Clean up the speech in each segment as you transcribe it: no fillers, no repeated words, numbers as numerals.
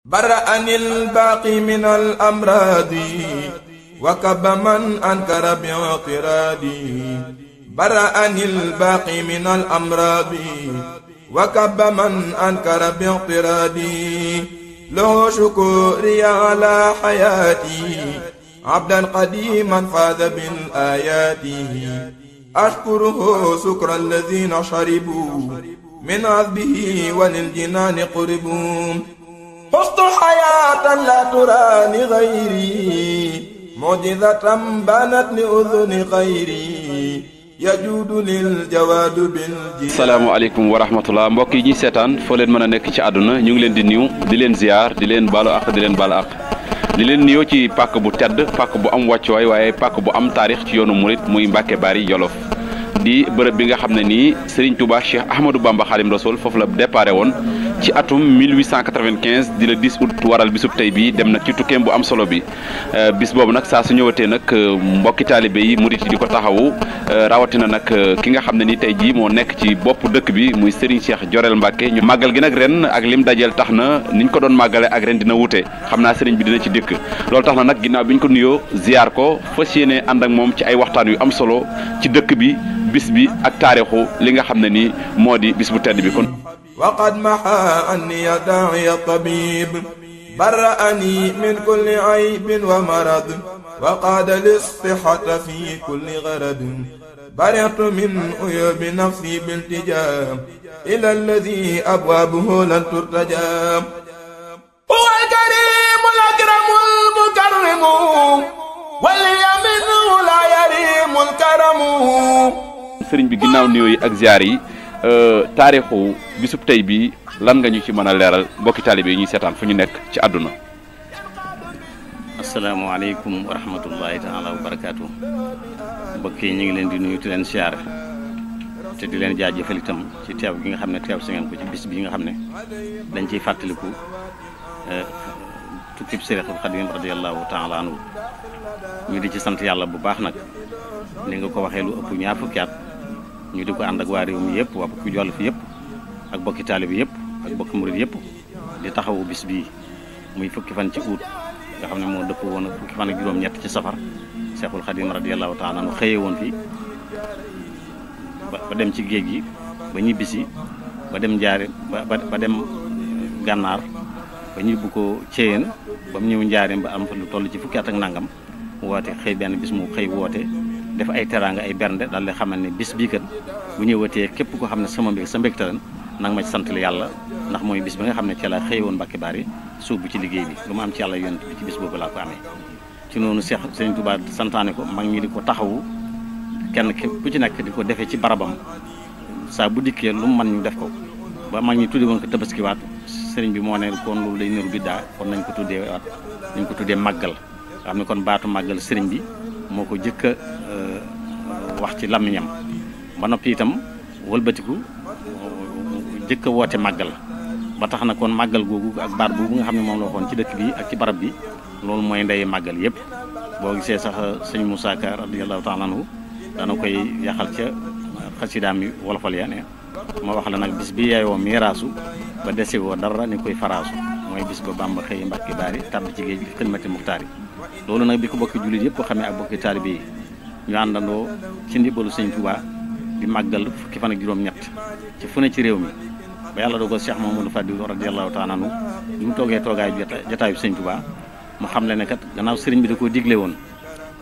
برأني الباقي من الأمراض وكب من أنكر باعتراضي برأني الباقي من الأمراض وكب من أنكر باعتراضي له شكوري على حياتي عبدا قديما فاز بالآيات أشكره شكر الذين شربوا من عذبه وللجنان قربوا خذت حياة لا تراني غيري معجزة بانت لأذن خيري يجود للجواد بالجنان. asalaamaaleykum wa rahmatullah mbokk yi ñuy seetaan foo leen mën a nekk ci àdduna ñu ngi leen di nuyu di leen ziar di leen baalu àq di leen baalu àq di leen nuyoo ci pàkk bu tedd pàkk bu am wàccuwaay waaye pàkk bu am taarix ci yoonu murit muy Mbacke Bari Jolof di bërëb bi nga xam ne nii Serigne Touba Cheikh Ahmadou Bamba Khadim Rasoul foofu la déparé woon ci atum 1895 di le 10 août waral bisub tey bi dem nag ci tukkeem bu am solo bi bis boobu nag saa su ñëwatee nag mbokki taalibe yi murit yi di ko taxawu rawatina nag ki nga xam ne ni tey jii moo nekk ci bopp dëkk bi muy Serigne Cheikh Jorel Mbacke ñu màggal gi nag ren ak lim dajeel tax na niñ ko doon màggale ak ren dina wute xam naa Serigne bi dina ci dëkk loolu tax na nag ginnaaw bi ñu ko nuyoo ziar ko fas yéene ànd ak moom ci ay waxtaan yu am solo ci dëkk bi bis bi ak taarixu li nga xam ne nii moo di bis bu tedd bi kon وقد محى عني داعي الطبيب برأني من كل عيب ومرض وقاد للصحة في كل غرض برئت من عيوب نفسي بالتجاه إلى الذي أبوابه لن ترتجى هو الكريم الأكرم المكرم واليمين لا يريم الكرم. sëriñ bi ginnaaw nuyoo yi ak ziar yi taarixu bisub tey bi lan nga ñu ci mën a leeral mbokki taalibe yi ñuy seetaan fu ñu nekk ci àdduna. asalaamaaleykum wa rahmatullahi taala wa barakaatu mbokk yi ñu ngi leen di nuyu di leen siyaare te di leen jaajëfal itam ci teew gi nga xam ne teew si ngeen ko ci bis bi nga xam ne dañ ciy fàttaliku tukkib Seexul Xadiim radiyallahu taala anhu ñu di ci sant yàlla bu baax nag ni nga ko waxee lu ëpp ñaar fukki at ñu di ko ànd ak waa réew mi yëpp waa bokki Jolof yëpp ak bokki taalibe yëpp ak bokki murid yëpp di taxawu bis bii muy fukki fan ci août nga xam ne moo dëpp woon fukki fan ak juróom-ñett ci safar Seexul Xadiim radiyallahu taala anhu xëyee woon fi ba dem ci géej gi ba ñibbisi ba dem njaare ba dem gànnaar ba ñibbu ko Ceyeen ba mu ñëw njaareem ba am fa lu toll ci fukki at ak nangam woote xëy benn bis mu xëy woote def ay teraanga ay bernde daal di xamal ne bis bii kat bu ñëwatee képp ko xam ne sama mbég sa mbégte ren nanga ma ci sant yàlla ndax mooy bis bi nga xam ne ci la xëy woon Mbacke Bari suubu ci liggéey bi lu ma am ci yàlla yonent bi ci bis boobu laa ko amee ci noonu Sëriñ Tuubaa santaane ko mag ñi di ko taxawu kenn ku ci nekk di ko defee ci barabam saa bu dikkee lu mu mën ñu def ko ba mag ñi tudde woon ko tabaskiwaat sëriñ bi moo ne kon loolu day niru biddaa kon nañ ko tuddee waat nañ ko tuddee màggal nga xam ne kon baatu màggal sëriñ bi moo ko jëkk a wax ci làmmiñam ba noppi itam wëlbatiku jëkk a woote màggal ba tax na kon màggal googu ak baat boobu nga xam ne moom la waxoon ci dëkk bi ak ci barab bi loolu mooy ndey màggal yëpp boo gisee sax sëñ Moussa Ka radiyallahu taala anhu dana koy yaxal ca xasidaam yi wolofal ya ne ma wax la nag bis bi yaayoo miiraasu ba dese woo dara ni koy faraasu mooy bis ba Bàmba xëy Mbacke Bari tàbb ci géej gi xidmati muxtaar yi loolu nag bi ko bokki jullit yëpp xamee ak bokki taalibe yi ñu àndandoo ci ndimbalu sëñ Touba di màggal fukki fan ak juróom-ñett ci fu ne ci réew mi ba yàlla dogal Cheikh Mamadou Fadilou radiyallahu taala anhu bi mu toogee toogaayu jotaayu sëñ Touba mu xam le ne kat gannaaw sëriñ bi da koo digle woon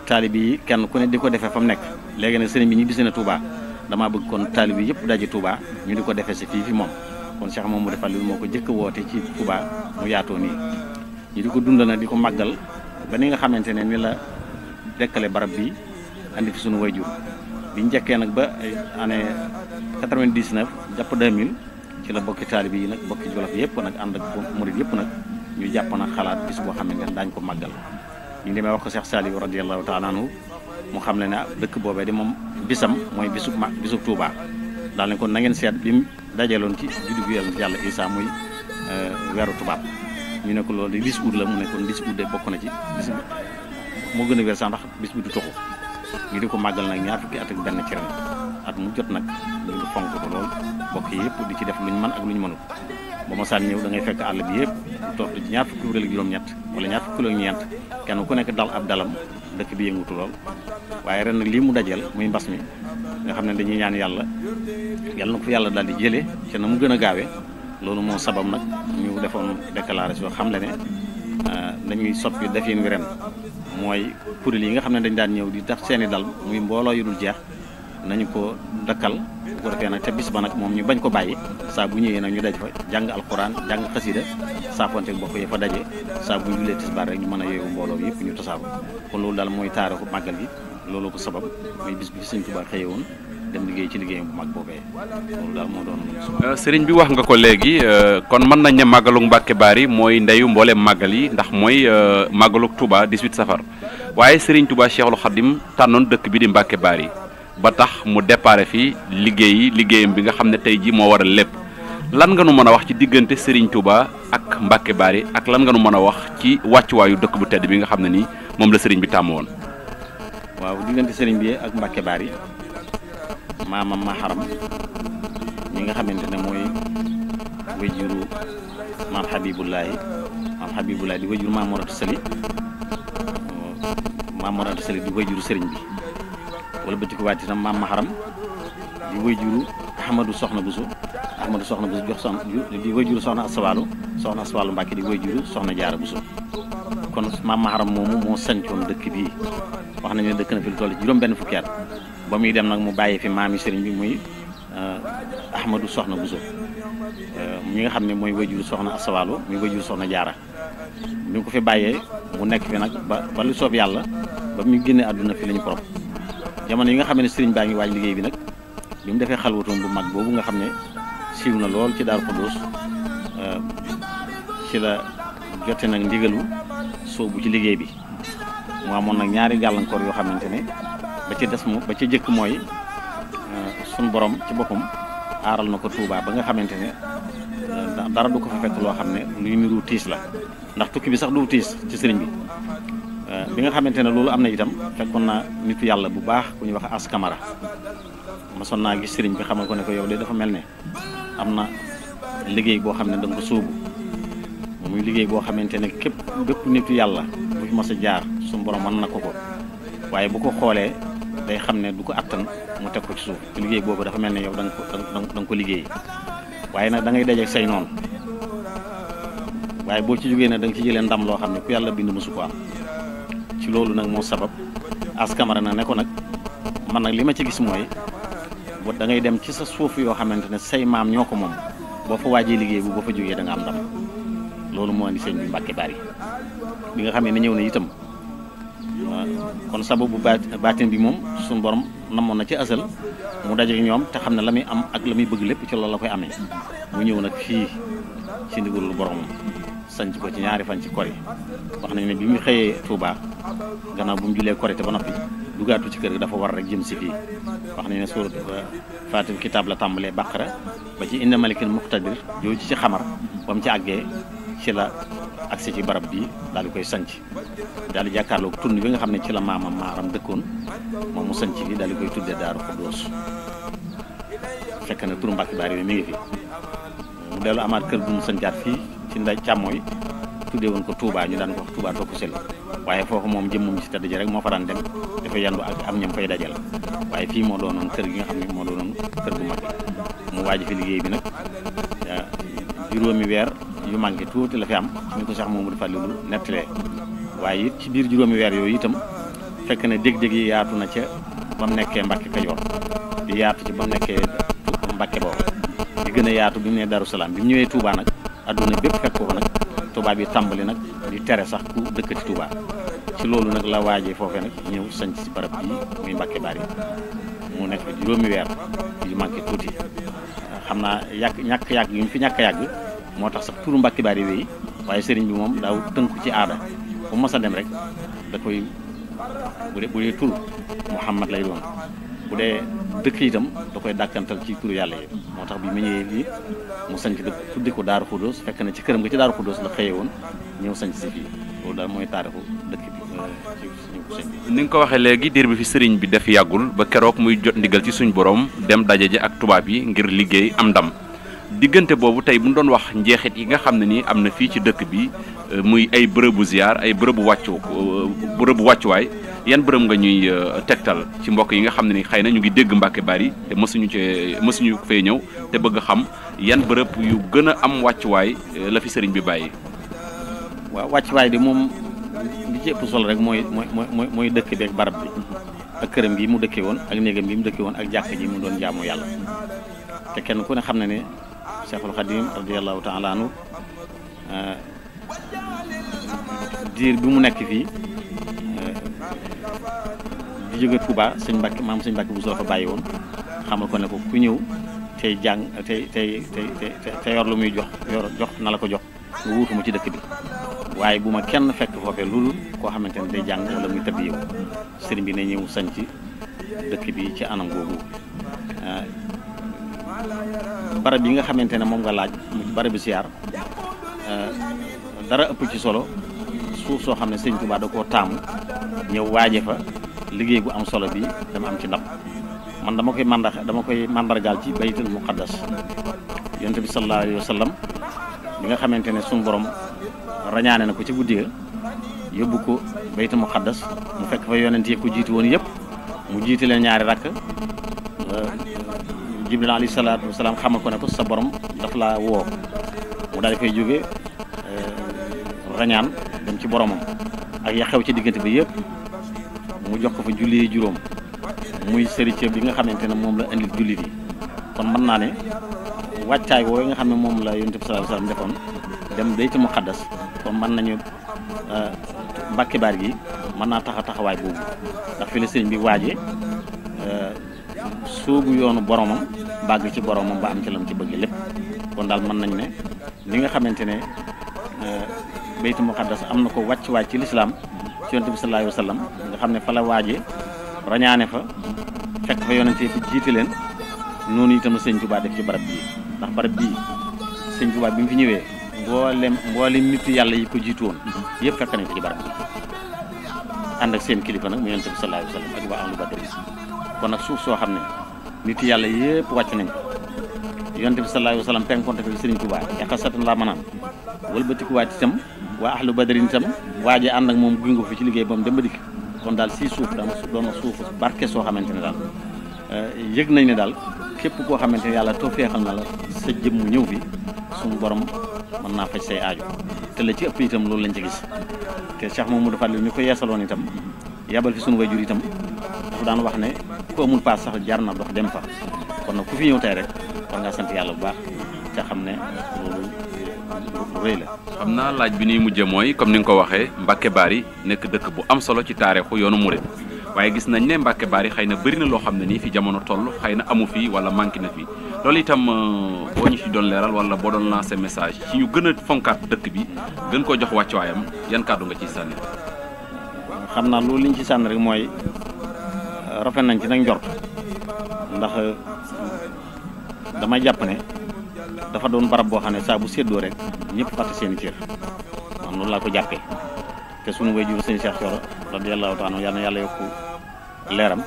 taalibe yi kenn ku ne di ko defee fa mu nekk léegi nag sëriñ bi ñu bisi na Touba damaa bëgg kon taalibe yi yëpp daje Touba ñu di ko defee si fii fi moom kon Cheikh Mamadou Fadilou moo ko jëkk woote ci Touba mu yaatoo nii ñu di ko dundal nag di ko màggal ba ni nga xamante ne ni la dekkale barab bi andi fi suñu wayjur bi njëkkee nag ba année 99 jàpp 2000 ci la bokki taalibe yi nag bokki Jolof yëpp nag ànd ak murid yëpp nag ñu jàpp nag xalaat bis boo xam ne daañu ko màggal ñu demee wax ko Cheikh Saliou radiyallahu taala anhu mu xam ne ne dëkk boobee di moom bisam mooy bisub Touba daal ne kon na ngeen seet bi mu dajaloon ci juddu bi yàlla Isa muy weeru tubaab ñu ne ko loolu di 10 août la mu ne kon 10 août de bokk na ci bis moo gën a wér sax ndax bis bi du toxu ñu di ko màggal nag ñaar fukki at ak benn ci ren at mu jot nag ñu fonk ko lool bokk yi yëpp di ci def luñ mën ak luñ mënul ba mosaan ñëw da ngay fekk àll bi yëpp lu toog ci ñaar fukki kuréel ak juróom-ñett wala ñaar fukki kuréel ak ñeent kenn ku nekk dal ab dalam dëkk bi yëngutu lool. waaye ren nag lii mu dajeel muy mbas mi nga xam ne dañuy ñaan yàlla na ko fi yàlla daal di jëlee ca na mu gën a gaawee loolu moo sabab nag ñu defoon déclaration xam le ne dañuy soppi defin wi ren mooy kuréel yi nga xam ne dañ daan ñëw di def seeni dal muy mbooloo yu dul jeex nañu ko dakkal bu ko defee nag te bis ba nag moom ñu bañ ko bàyyi saa bu ñëwee nag ñu daj fa jàng alxuraan jàng xasida saafonte bokk yi fa daje saa bu ñu julee tisbaar rek ñu mën a yeewu mbooloo bi yëpp ñu tasaaru kon loolu daal mooy taarixu màggal gi loolu ko sabab muy bis bi Sëriñ Tuubaa xëye woon dem liggéey ci liggéeyam bu mag boobee loolu daal moo doon sëriñ bi wax nga ko léegi kon mën nañ ne màggalug Mbàkke Bari mooy ndeyu mbooleem màggal yi ndax mooy màggalug Touba 18 safar waaye Sëriñ Tuubaa Cheikhul Khadim tànnoon dëkk bi di Mbàkke Bari ba tax mu déparé fii liggéeyam bi nga xam ne tey ji moo waral lépp lan nga nu mën a wax ci diggante Sëriñ Tuubaa ak Mbàkke Bari ak lan nga nu mën a wax ci wàccuwaayu dëkk bu tedd bi nga xam ne nii moom la sëriñ bi tàmm woon. waaw diggante sëriñ bi ak Mbàkke Bari maamam Maharam ñi nga xamante ne mooy wajuru maam Habibullahi di wajuru maam Mor Anta Sali di wajuru sëriñ bi wala bëti ko waati tam maam Maharam di wajuru Ahmadou Soxna Bousso jox soxna di wajuru soxna Aswalu Mbàkke di wajuru soxna Jaara Bousso kon maam Maharam moomu moo sancoon dëkk bii wax nañu ne dëkk na fi lu toll ci juróom benn fukki at ba muy dem nag mu bàyyi fi maami sëriñ bi muy Ahmadou Soxna Bousso ñi nga xam ne mooy wajuru soxna Aswalu muy wajuru soxna Jaara bi mu ko fi bàyyee mu nekk fi nag ba lu soob yàlla ba mu génne àdduna fi lañu prop jamono yi nga xam ne sëriñ baa ngi waaj liggéey bi nag bi mu defee xalwatoom bu mag boobu nga xam ne siiw na lool ci Daaru Xudoos ci la jote nag ndigalu soobu ci liggéey bi mu amoon nag ñaari gàllankoor yoo xamante ne ba ca jëkk mooy suñ borom ci boppam aaral na ko Touba ba nga xamante ne dara du ko fa fekk loo xam ne luy niru tiis la ndax tukki bi sax du tiis ci sëriñ bi bi nga xamante ne loolu am na itam fekkoon na nitu yàlla bu baax ku ñuy wax As Kamara masoon naa gis sëriñ bi xamal ko ne ko yow de dafa mel ne am na liggéey boo xam ne da nga ko sóobu muy liggéey boo xamante ne bépp nitu yàlla bu fi mos a jaar suñu borom mën na ko waaye bu ko xoolee day xam ne du ko attan mu teg ko ci suuf te liggéey boobu dafa mel ne yow da nga ko liggéey waaye nag da ngay daje say noonu waaye boo ci jógee nag da nga ci jëlee ndam loo xam ne ku yàlla bind mosu ko am ci loolu nag moo sabab As Kamara nag ne ko nag man nag li ma ci gis mooy da ngay dem ci sa suuf yoo xamante ne say maam ñoo ko moom boo fa waajee liggéey bu boo fa jógee da nga am ndam loolu moo indi sëñ bi Mbàkke Bari bi nga xam ne ñëw na itam kon sababu baatin bi moom suñu borom namoon na ci asal mu daje ñoom te xam ne la muy am ak la muy bëgg lépp ci loolu la koy amee mu ñëw nag fii ci ndigalul borom sanc ko ci ñaari fan ci kori wax nañu ne bi mu xëyee Touba gannaaw bu mu julee korite ba noppi dugaatu ci kër gi dafa war rek jëm si fii wax nañu ne suurat Faatiha kitaab la tàmbalee Baqara ba ci inna malikil muqtadir jooju ci xamar ba mu ci àggee ci la agsi ci barab bii daal di koy sanc daal di jàkkaarloo tund bi nga xam ne ci la maamam Maaram dëkkoon moom mu sanc bi daal di koy tuddee Daaru Xudoos fekk na turu Mbàkke Bari bi mi ngi fi mu dellu amaat kër bu mu sancaat fii ci nday càmmooy tuddee woon ko Touba ñu daan ko wax Touba Tokku Sel waaye foofu moom jëmmum ci tëdd ji rek moo fa daan dem dafa yandu ak am ñam fay dajal waaye fii moo doonoon kër gi nga xam ne moo doonoon kër gu mag mu waaj fi liggéey bi nag juróomi weer yu manqué tuuti la fi am ñu ko sax moomu dafa lu nettalee waaye it ci biir juróomi weer yooyu itam fekk na dég-dég yi yaatu na ca ba mu nekkee Mbàkke Kajoor di yaatu ci ba mu nekkee Mbàkke boobu di gën a yaatu bi mu nee Darou Salaam bi mu ñëwee Touba nag adduna bépp fekk ko nag Touba bi tàmbali nag di tere sax ku dëkkati Touba ci loolu nag la waajee foofee nag ñëw sanc ci barab bii muy Mbàkke Bari mu nekk juróomi weer yu manqué tuuti xam naa ñàkk yàgg yu ñu fi ñàkk a yàgg moo tax sax turu Mbàkke Bari wéy waaye sëriñ bi moom daaw tënku ci aada bu mos a dem rek da koy bu dee tur Muhammad lay doon bu dee dëkk itam da koy dàkkantal ci turu yàlla yi moo tax bi mu ñëwee lii mu sanc dëkk tuddi ko Daaru Xudoos fekk na ci këram nga ci Daaru Xudoos la xëyee woon ñëw sanc si fii loolu daal mooy taarixu dëkk bi ni nga ko waxee léegi diir bi fi sëriñ bi def yàggul ba keroog muy jot ndigal ci suñ borom dem daje ji ak tubaab yi ngir liggéey am ndam diggante boobu tey bu ñu doon wax njeexit yi nga xam ne nii am na fii ci dëkk bi muy ay bërëbu ziar ay bërëbu wàccuwaay yan bërëb nga ñuy tegtal ci mbokk yi nga xam ne ni xëy na ñu ngi dégg Mbacke Bari te mësuñu fee ñëw te bëgg a xam yan bërëb yu gën a am wàccuwaay la fi sëriñ bi bàyyi. waaw wàccuwaay di moom li ci ëpp solo rek mooy dëkk bi ak barab bi ak këram gi mu dëkkee woon ak néegam gi mu dëkkee woon ak jàkk ji mu doon jaamu yàlla te kenn ku ne xam ne ne Cheikhul Khadim radiyallahu ta'ala anhu diir bi mu nekk fii di jóge Touba sëñ Mbacke bu soo fa bàyyi woon xamal ko ne ko ku ñëw tey jàng tey yor lu muy jox na la ko jox nga wuutuma ci dëkk bi waaye bu ma kenn fekk foofee loolu koo xamante ne day jàng wala muy tëdd yow sëriñ bi ne ñëw sañ ci dëkk bi ci anam googu barab yi nga xamante ne moom nga laaj mu barab bi siyaar dara ëpp ci solo suuf soo xam ne sëñ Touba da koo taamu ñëw waaje fa liggéey bu am solo bi dama am ci ndam man dama koy mandargaal ci baytul muqaddas yonent bi sallallahu alayhi wa sallam bi nga xamante ne suñu borom rañaane na ko ci guddi ga yóbbu ko baytul muqaddas mu fekk fa yonent yi ko jiitu woon yëpp mu jiite leen ñaari rakk Jibril alayhi salaatu wa salaam xamal ko ne ko sa borom daf laa woo mu daal di fay jóge rañaan dem ci boromam ak ya xew ci diggante bi yëpp mu jox ko fa julli juróom muy sëriñ bi nga xamante ne moom la indil jullit yi kon mën naa ne wàccaay woowu nga xam ne moom la yonent bi sallallahu alayhi wasallam defoon dem baytul muqaddas kon mën nañu Mbacke Bari gi mën naa taxawaay boobu ndax fi la sëriñ bi waajee soobu yoonu boromam bàgg ci boromam ba am ci lam ci bëgg lépp kon daal mën nañ ne li nga xamante ne baytul muqaddas am na ko wàccuwaay ci lislaam ci yonent bi sallallahu alayhi wasallam nga xam ne fa la waajee rañaane fa fekk fa yonent yi jiite leen noonu itam la sëñ Touba def ci barab bii ndax barab bii sëñ Touba bi mu fi ñëwee mboolem nit yàlla yi ko jiitu woon yëpp fekk nañ ko ci barab bi ànd ak seen kilifa nag mu yonent bi sallallahu alayhi wasallam ak waa ahlu badr kon nag suuf soo xam ne nit yàlla yëpp wàcc nañ ko yonent bi sallallahu alayhi wasallam penkonte fi sëriñ Touba yaxasatan laa manaan wëlbatikuwaat itam waa ahlu badrin itam waaje ànd ak moom gunge fi ci liggéey ba mu dem ba dikk kon daal si suuf dama doon na suuf barke soo xamante ne daal yëg nañ ne daal képp koo xamante ne yàlla tawfeexal na la sa jëmm ñëw fi suñu borom mën naa faj say aaju te la ci ëpp itam loolu lañ ci gis te Cheikh Mamadou Fadil mi ko yeesaloon itam yabal fi suñu wayjur itam dafa daan wax ne ku amul paas sax jar na dox dem fa kon nag ku fi ñëw tey rek war ngaa sant yàlla bu baax te xam ne loolu lu rëy la. xam naa laaj bi ñuy mujjee mooy comme ni nga ko waxee Mbacke Bari nekk dëkk bu am solo ci taarixu yoonu murid waaye gis nañ ne Mbacke Bari xëy na bëri na loo xam ne nii fi jamono toll xëy na amu fi wala manqué na fi loolu itam boo ñu ci doon leeral wala boo doon lancer message ci ñu gën a fonkaat dëkk bi gën koo jox wàccuwaayam yan kàddu nga ciy sànni. xam naa loolu liñ ci sànni rek mooy rafet nañ ci nag njort ndax damay jàpp ne dafa doon barab boo xam ne saa bu séddoo rek ñëpp fàtte seen i cër man noonu laa ko jàppee te sunu way jur sëñ Cheikh Thioro radiyallahu ta'ala yal na yàlla yokku leeram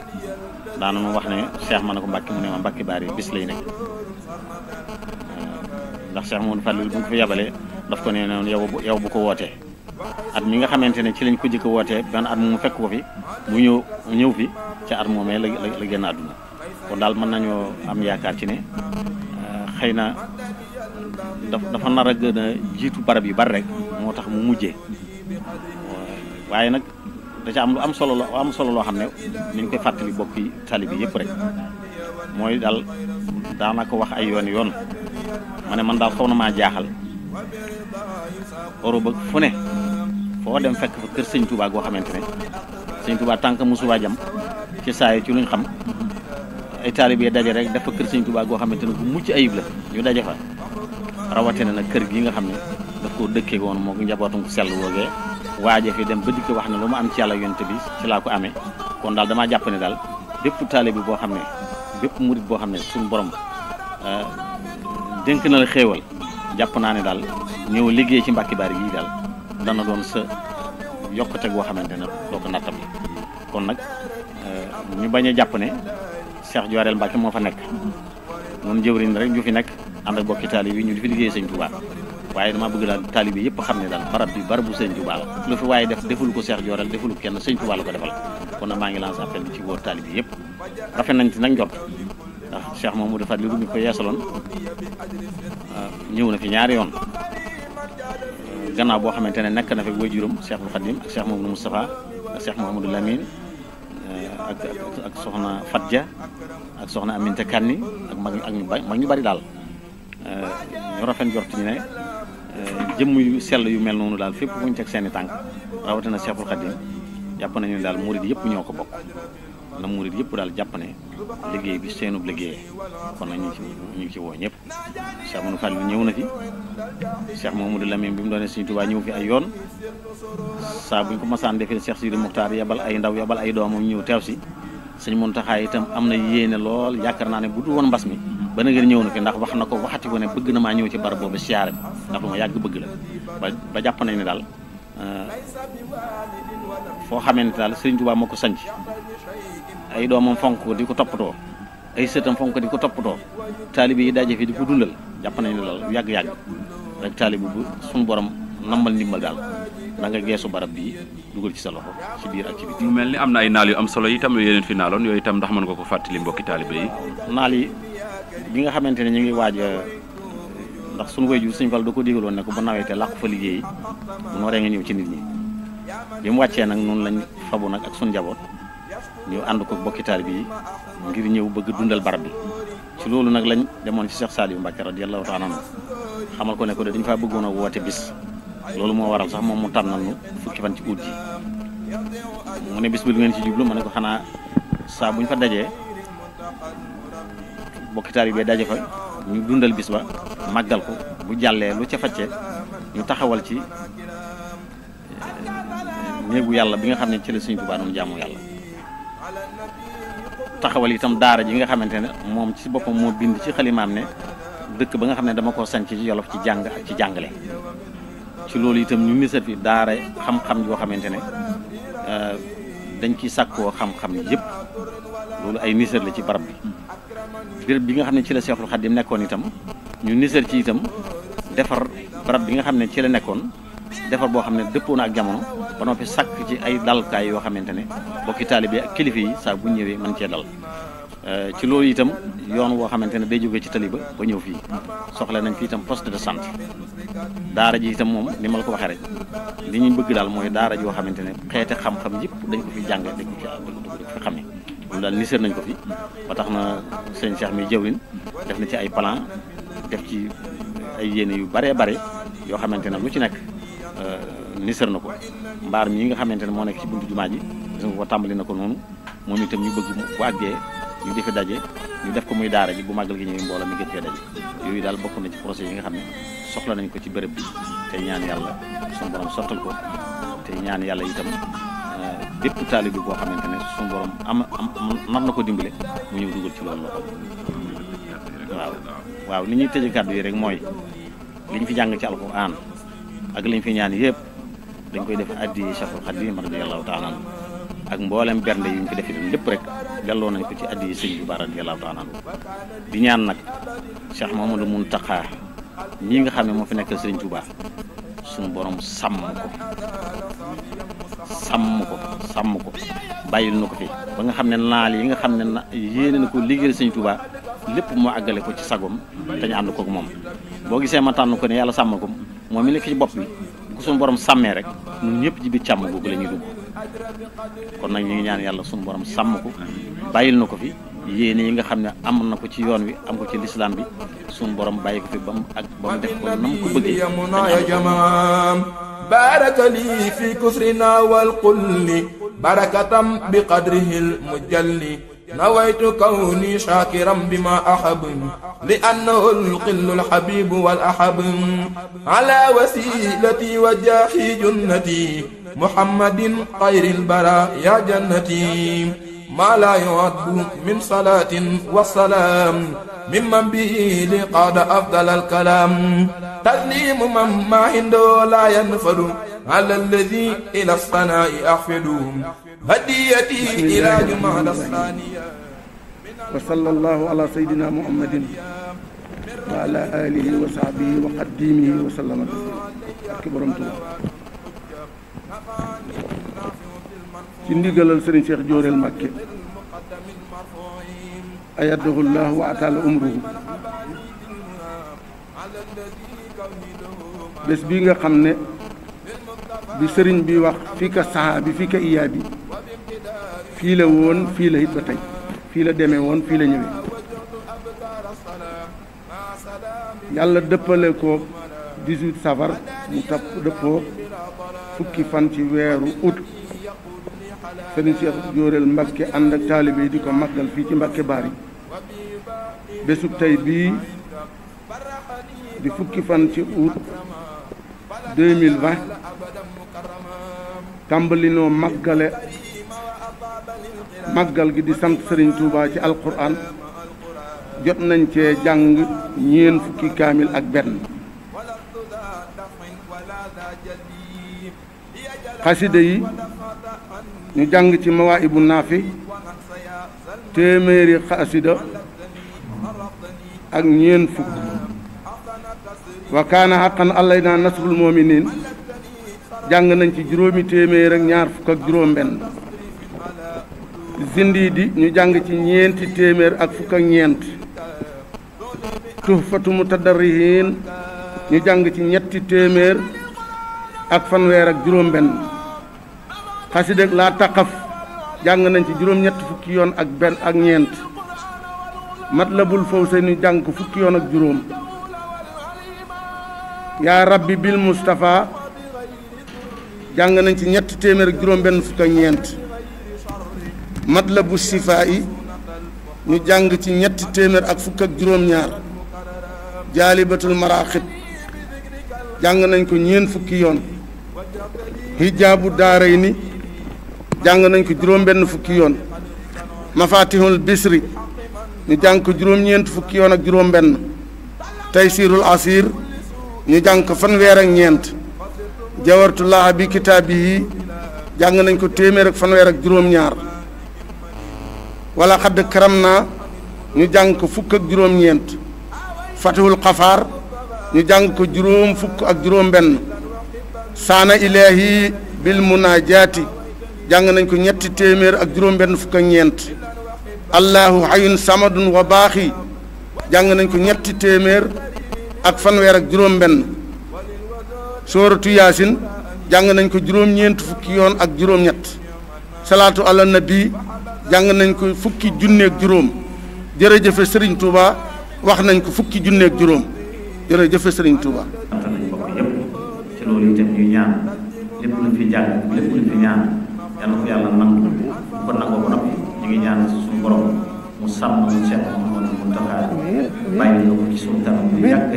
daana mu wax ne Cheikh ma ne ko Mbacke mu ne ma Mbacke Bari bis lay nekk ndax Cheikh Mamadou Fallou bu ñu ko fi yabalee daf ko ne noonu yow bu ko wootee at mi nga xamante ne ci lañ ko jëkk wootee benn at mu fekk ko fi mu ñëw fi ca at moomee la génn àdduna kon daal mën nañoo am yaakaar ci ne xëy na dafa nar a gën a jiitu barab yu bari rek moo tax mu mujjee waaye nag da ca am lu am solo loo xam ne ni ñu koy fàttali bokki tali bi yëpp rek mooy daal daana ko wax ay yoon ma ne man daal xaw na maa jaaxal Europe ak fu ne foo dem fekk fa kër sëñ Touba goo xamante ne sëñ Touba tànk musuwaa jam ci saa yi ci luñ xam ay taalibe daje rek dafa kër sëñ Touba goo xamante ne bu mucc ayib la ñu daje fa rawatina nag kër gi nga xam ne daf koo dëkkee woon moo njabootum sell woogee waaje fi dem ba dikk wax ne lu ma am ci yàlla yonte bi ci laa ko amee kon daal damaa jàpp ne daal bépp taalibe boo xam ne bépp murit boo xam ne suñu borom dénk na la xéewal jàpp naa ne daal ñëw liggéey ci Mbacke Bari gii daal dana doon sa yokkute goo xamante ne doo ko nattam kon nag ñu bañ a jàpp ne Cheikh Jooreel Mbacke moo fa nekk noonu jëwriñ rek ñu fi nekk ànd ak bokki taalibe yi ñu di fi liggéey sëñ Touba waaye dama bëgg daal taalibe yëpp xam ne daal barab bi barabu sëñ Touba la lu fi waaye def deful ko Cheikh Diorel deful ko kenn sëñ Touba la ko defal kon nag maa ngi lancé appel bi ci wóor taalibe yëpp rafet nañ ci nag njort ndax Cheikh Mamadou Fadilou mi ko yeesaloon ñëw na fi ñaari yoon gannaaw boo xamante ne nekk na fi waajuram Cheikhul Khadim ak Cheikh Mamadou Moustapha ak Cheikh Mamadou Lamine ak soxna Fadja ak soxna Aminta Kanni ak mag ñu bari daal ñu rafet njort ñu ne jëmm yu sell yu mel noonu daal fépp fu ñu teg seeni tànk rawatina Cheikhul Khadim jàpp nañu ne daal murid yëpp ñoo ko bokk na murid yëpp daal jàpp ne liggéey bi seenub liggéey kon nag ñu ngi ci woo ñëpp Cheikh Mamadou Fall bi ñëw na fi Cheikh Mamadou Lamine bi mu doonee Sëñ Tuubaa ñëw fi ay yoon saa bu ñu ko masaan defee Cheikh Sidi Muxtaar yabal ay ndaw yabal ay doomam ñëw teew si Sëñ Muntaxa itam am na yéene lool yaakaar naa ne bu dul woon mbas mi ba na ngeen ñëw na fi ndax wax na ko waxati ko ne bëgg na maa ñëw ci barab boobu siyaare ndax lu ma yàgg bëgg la ba jàpp nañ ne daal foo xamante daal Sëñ Tuubaa moo ko sanc ay doomam fonk ko di ko toppatoo ay sëtam fonk ko di ko toppatoo taalibe yi daje fi di ko dundal jàpp nañ ne daal yàgg-yàgg rek taalibe bu suñu borom nambal ndimbal daal da nga geesu barab bii dugal ci sa loxo ci biir ak ci biti. mu mel ni am na ay naal yu am solo itam yeneen fi naaloon yooyu itam ndax mën nga ko fàttali mbokki taalibe yi. naal yi bi nga xamante ne ñu ngi waaj ndax suñu waajur Sëñ Fall da ko digaloon ne ko ba nawetee làqu fa liggéey bu nooree nga ñëw ci nit ñi bi mu wàccee nag noonu lañ fabu nag ak suñu njaboot ñu ànd ko bokki taalibe yi ngir ñëw bëgg dundal barab bi ci loolu nag lañ demoon ci Cheikh Saliou Mbacké radiyallahu ta'ala anhu xamal ko ne ko de dañu faa bëggoon a woote bis loolu moo waral sax moom mu tànnal nu fukki fan ci août ji mu ne bis bi lu ngeen ci jublu ma ne ko xanaa saa bu ñu fa dajee bokki taalibe yi daje fa ñu dundal bis ba màggal ko bu jàllee lu ca facce ñu taxawal ci néegu yàlla bi nga xam ne ci la Sëñ Tuubaa doon jaamu yàlla taxawal itam daara ji nga xamante ne moom ci boppam moo bind ci xalimaam ne dëkk ba nga xam ne dama ko sanc ci Jolof ci jàng ak ci jàngale ci loolu itam ñu nisat fi daara xam-xam yoo xamante ne dañ ciy sàkkoo xam-xam yëpp loolu ay nisat la ci barab bi béréb bi nga xam ne ci la Seexul Xadiim nekkoon itam ñu nisat ci itam defar barab bi nga xam ne ci la nekkoon defar boo xam ne dëppoo na ak jamono ba noppi sàkk ci ay dalkaay yoo xamante ne bokki taalibe ak kilifa yi saa bu ñëwee mën cee dal ci loolu itam yoon woo xamante ne day jógee ci tali ba ñëw fii soxla nañ fi itam poste de santé daara ji itam moom ni ma la ko waxee rek li ñuy bëgg daal mooy daara joo xamante ne xeeti xam-xam yëpp dañ ko fi jàng dañ ko fi xam ne loolu daal nisër nañ ko fi ba tax na sëñ Cheikh mi jëwrin def na ci ay plan def ci ay yéene yu baree bare yoo xamante ne lu ci nekk nisër na ko mbaar mi nga xamante ne moo nekk ci buntu jumaa ji gis nga ko tàmbali na ko noonu moom itam ñu bëgg bu àggee ñu defi daje ñu def ko muy daara ji bu màggal gi ñëwee mbooloo mi gën fee daje yooyu daal bokk na ci projet yi nga xam ne soxla nañ ko ci bërëb bi te ñaan yàlla suñu borom sottal ko te ñaan yàlla itam bépp taalibe boo xamante ne suñu borom nar na ko dimbale mu ñëw dugal ci loolu loxo waaw li ñuy tëje kàddu yi rek mooy li ñu fi jàng ci alxuraan ak li ñu fi ñaan yëpp dañ koy def addi Cheikhul Khadim radiyallahu ta'ala anhu ak mboolem bernde yi ñu fi def itam lépp rek delloo nañ ko ci addi Sëñ Tuubaa radiyallahu ta'ala anhu di ñaan nag Cheikh Mamadou Mountakha ñii nga xam ne moo fi nekk Sëñ Tuubaa suñu borom sàmm ko bàyyil na ko fi ba nga xam ne naal yi nga xam ne yéene na ko liggéeyal Sëñ Tuubaa lépp moo àggale ko ci sagom te ñu ànd koog moom boo gisee ma tànn ko ne yàlla sàmm ko moom mi nekk ci bopp bi bu ko suñu borom sàmmee rek ñun ñëpp ci biir càmm googu la ñuy dugg kon nag ñu ngi ñaan yàlla suñu borom sàmm ko bàyyil na ko fi yéene yi nga xam ne am na ko ci yoon wi am ko ci lislaam bi suñu borom bàyyi ko fi ba mu def ko nam ko bëggee baraka li fi kusrina wal qulli barakatam bi qadrihi al mujalli nawaytu kawni shakiran bima ahab li annahu al-qillu al-habib wal-ahab ala wasilati wa jahi jannati muhammadin khayril bara ya jannati ma la yu'addu min salatin wa salam mimman bihi liqada afdal al-kalam taslimu man ma indahu la yanfadu ala alladhi ila as-sana'i ahfidu هديتي إلى جمال الثانية وصلى الله على سيدنا محمد wa ala alihi wa sahbihi wa qadimihi wa sallama taslima ak borom Tuuba ci ndigalal Serigne Cheikh Jóoreel Mbakke ayadahullah wa atala umruhu bés bi nga xam ne bi sëriñ bi wax fii ka saha bi fii ka iyaa bi fii la woon fii la it ba tey fii la demee woon fii la ñëwee yàlla dëppale ko 18 safar mu tapp dëppoo fukki fan ci weeru août sëriñ Cheikh Jóoreel Mbakke ànd ak taalibe yi di ko màggal fii ci Mbakke Bari bésub tey bii di fukki fan ci août 2020 tàmbali noo màggal gi di sant Serigne Touba ci alquran jot nañ cee jàng ñeen fukki kaamil ak benn xasida yi ñu jàng ci mawaahibu naafi téeméeri xasida ak ñeen fukk wa kaana haqqan alaynaa nasrul mu'miniin jàng nañ ci juróomi téeméer ak ñaar fukk ak juróom benn zindiidi ñu jàng ci ñeenti téeméer ak fukk ak ñeent tuhfatu mutadarrihiin ñu jàng ci ñetti téeméer ak fanweer ak juróom benn xasida laa taqaf jàng nañ ci juróom ñetti fukki yoon ak benn ak ñeent matlabul fawzayni jàng ko fukki yoon ak juróom yaa rabbi bil Mustafa jàng nañ ci ñetti téeméer ak juróom benn fukk ak ñeent matlabu sifaa yi ñu jàng ci ñetti téeméer ak fukk ak juróom ñaar jaalibatul maraaxib jàng nañ ko ñeent fukki yoon hijaabu daarayni jàng nañ ko juróom benn fukki yoon mafatihul bisri ñu jàng ko juróom ñeent fukki yoon ak juróom benn taysirul asir ñu jàng ko fanweer ak ñeent jawartullah bi kitaabi yi jàng nañ ko téeméer ak fanweer ak juróom-ñaar wala xadd karam naa ñu jàng ko fukk ak juróom-ñeent fatihul xafaar ñu jàng ko juróom fukk ak juróom-benn saana ilaahi bil munaajaati jàng nañ ko ñetti téeméer ak juróom-benn fukk ak ñeent allahu hayun samadun wa baaxi jàng nañ ko ñetti téeméer ak fanweer ak juróom-benn sooratu yaasin jàng nañ ko juróom-ñeent fukki yoon ak juróom-ñett salaatu ala nabi jàng nañ ko fukki junneeg juróom jërëjëfe Serigne Touba wax nañ ko fukki junneeg juróom jërëjëfe Serigne Touba. sant nañ bokk yëpp ci loolu itam ñuy ñaan lépp luñ fi jàng lépp luñ fi ñaan yàlla ko yàlla nangu ko nangoo ba noppi ñu ngi ñaan suñu borom mu sàmm Cheikh Mouhamadou Mountakha bàyyi na ko ci suñu kanam bu yàgg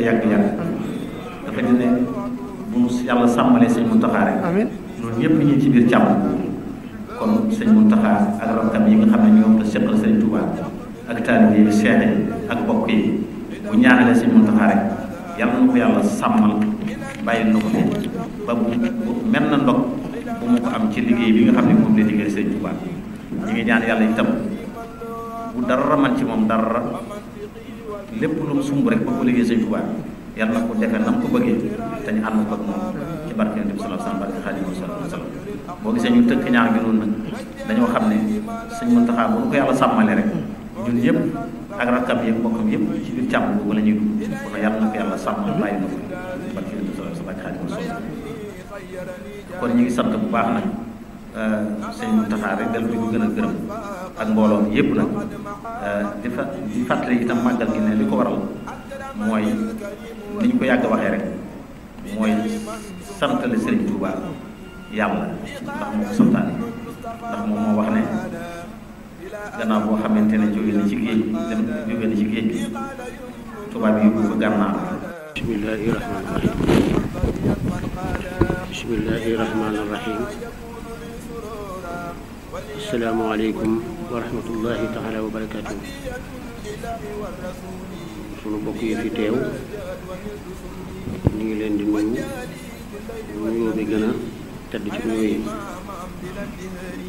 dafa di ne bu mu yàlla sàmmalee sëñ Mountakha rek ñun ñëpp ñu ci biir càmm kon sëñ Mountakha ak rakkam yi nga xam ne ñoom la seqal sëñ Touba ak taalibe yi seede ak bokk yi bu ñaanalee sëñ Mountakha rek yàlla na ko yàlla sàmmal bàyyi na ko fi ba bu mel na ndog bu mu ko am ci liggéey bi nga xam ne moom la liggéey sëñ Touba ñu ngi ñaan yàlla itam bu dara man ci moom dara lépp lu mu sumb rek ba ko liggéey sëñ Touba yàlla na ko defee na mu ko bëggee te ñu ànd ko ak moom ci barke Nabi sallallahu alayhi wasallam barke Xaadimu Rasuul boo gisee ñu tëkk ñaar gi noonu nag dañoo xam ne sëñ Mountakha bu ñu ko yàlla sàmmale rek ñun ñëpp ak rakkam yi bokkam yëpp ci biir càmm boobu la ñuy dugg kon yàlla na ko yàlla sàmmal bàyyi na ko barke Nabi sallallahu alayhi wasallam barke Xaadimu Rasuul kon ñu ngi sant bu baax nag sëñ Mountakha rek dal bi ko gën a gërëm ak mbooloo mi yëpp nag di fàttali itam màggal gi ne li ko waral mooy ni ñu ko yàgg waxee rek mooy santale Serigne Touba yàlla ndax moo ko santaane ndax moom moo wax ne gannaaw boo xamante ne jóge na ci géej jóge na ci géej gi Touba bi yóbbu ko gànnaar. bismillahi rahmaani rahim asalaamaaleykum wa rahmatullahi taala wa barakatuh sunu bokk yi fi teew ñu ngi leen di nuyu nuyoo bi gën a tedd ci nuyoo yi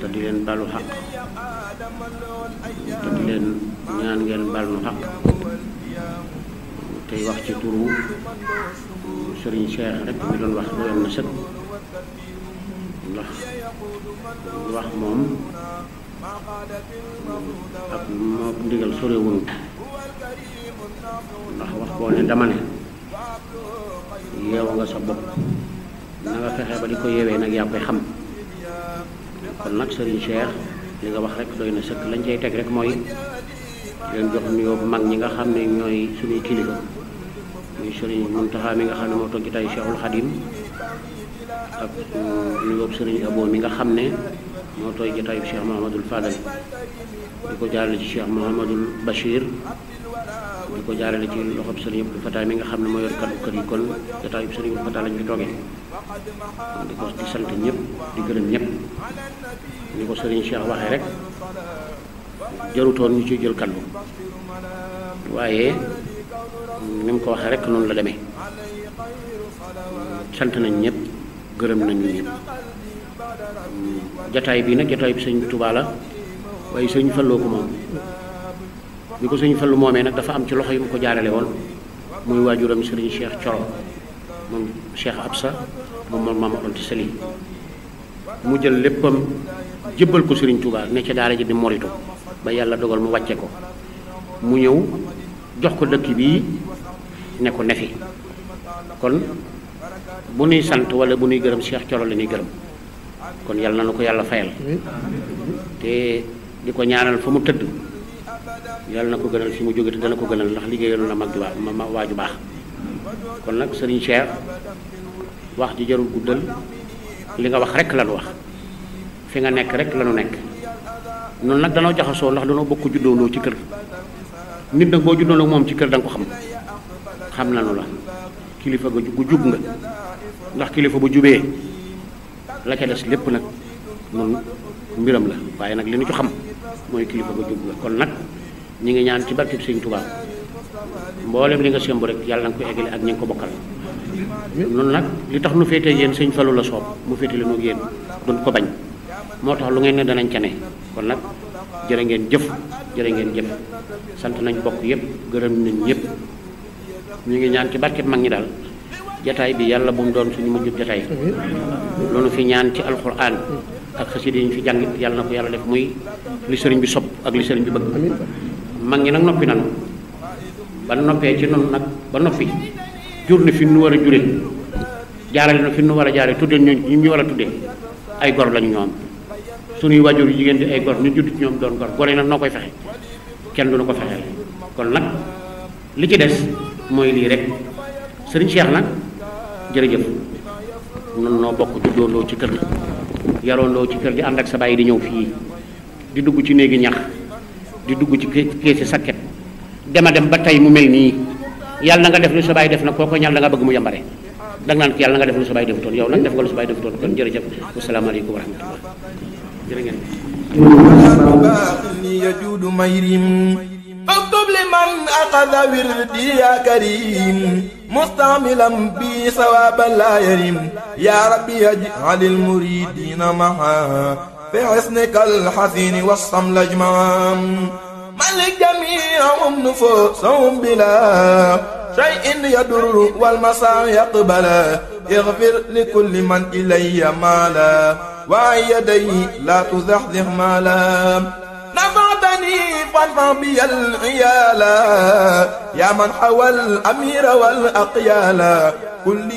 te di leen balu xaq te di leen ñaan ngeen bal nu xaq tey wax ci turu Serigne Cheikh rek mi doon wax doyoon na sëkk ndax wax moom ak moo ndigal sorewuñu ndax wax boo ne dama ne yeewu nga sa bopp na nga fexe ba di ko yeewee nag yaa koy xam kon nag Serigne Cheikh li nga wax rek doy na sëkk lañ cay teg rek mooy leen jox nuyoo mag ñi nga xam ne ñooy suñuy kilifa muy Serigne Mountakha mi nga xam ne moo toog ci tay Cheikhul Khadim ak nuyoo Serigne Abo mi nga xam ne moo tooy jotaayu Cheikh Mouhamadul Fadal di ko jaarale ci Cheikh Mouhamadul Bachir di ko jaarale ci loxob Serigne Abdou Fatah mi nga xam ne moo yor kaddu kër yi kon jotaayu Serigne Abdou Fatah lañ fi toogee di ko di sant ñëpp di gërëm ñëpp ni ko Serigne Cheikh waxee rek jarutoon ñu ciy jël kaddu waaye ni mu ko waxee rek noonu la demee sant nañ ñëpp gërëm nañu ñëpp jataay bii nag jataay bi sëñ Touba la waaye sëñ Falloo ko moom bi ko sëñ Fallu moomee nag dafa am ci loxo yi mu ko jaarale woon muy waajuram Serigne Cheikh Coro moom Cheikh Absa moom Maam Anta Sali mu jël léppam jébbal ko Serigne Touba ne ca daara ji di moritu ba yàlla dogal mu wàcce ko mu ñëw jox ko dëkk bii ne ko nefi kon bu nuy sant wala bu nuy gërëm Cheikh Coro la ñuy gërëm kon yàlla na ko yàlla fayal te di ko ñaanal fa mu tëdd yàlla na ko gënal fi mu jóge te dana ko gënal ndax liggéeyal na mag ju baax waaju baax kon nag Serigne Cheikh wax ji jarul guddal li nga wax rek la nu wax fi nga nekk rek la nu nekk noonu nag danoo jaxasoo ndax danoo bokk juddoondoo ci kër nit nag boo juddoondoo moom ci kër da nga ko xam nanu la kilifa gu jub nga ndax kilifa bu jubee la ca des lépp nag noonu mbiram la waaye nag li ñu ci xam mooy kilifa gu jub nga kon nag ñi ngi ñaan ci barkeb Sëñ Tuubaa mboolem li nga sembu rek yàlla na nga ko eggale ak ñi nga ko bokkal noonu nag li tax nu féetee yéen Sëñ Fallu la soob mu féete leen ak yéen duñ ko bañ moo tax lu ngeen ne danañ ca ne kon nag jërë ngeen jëf sant nañ bokk yëpp gërëm nañ ñëpp ñu ngi ñaan ci barkeb mag ñi daal jataay bi yàlla bu mu doon suñu mujjub jataay loolu fi ñaan ci alxuraan ak xasida yi ñu fi jàngit yàlla na ko yàlla def muy li sëriñ bi sopp ak li sëriñ bi bëgg mag ñi nag noppi nanu ba noppee ci noonu nag ba noppi jur na fi nu war a jure jaarale na fi nu war a jaare tuddee ñu war a tuddee ay gor lañu ñoom suñuy waajur yu jigéen di ay gor ñu judd ci ñoom doon gor gore nag noo koy fexe kenn du na ko fexeel kon nag li ci des mooy lii rek sëriñ Cheikh nag jërëjëf noonu noo bokk juddoondoo ci kër gi yaroondoo ci kër gi ànd ak sa bàyyi di ñëw fii di dugg ci néegi ñax di dugg ci keesi sakket dema dem ba tey mu mel nii yàlla na nga def lu sa bàyyi def nag kooko ñal da nga bëgg mu yambare danga naan ko yàlla na nga def lu sa bàyyi defutoon yow nag def nga lu sa bàyyi defutoon kon jërëjëf wasalaamaaleykum wa rahmatullah jërë ngeen يجود ميرم اكتب لمن أخذ وردي يا كريم مستعملا بي ثوابا لا يرم يا ربي اجعل المريدين معا في حسنك الحسين والصمل اجمعا ملك جميعهم نفوسهم بلا شيء يضر والمساء يقبلا اغفر لكل من إلي مالا وعن يدي لا تزحزح مالا نفعتني فانفع بي العيالا يا من حوى الأمير والأقيالا كل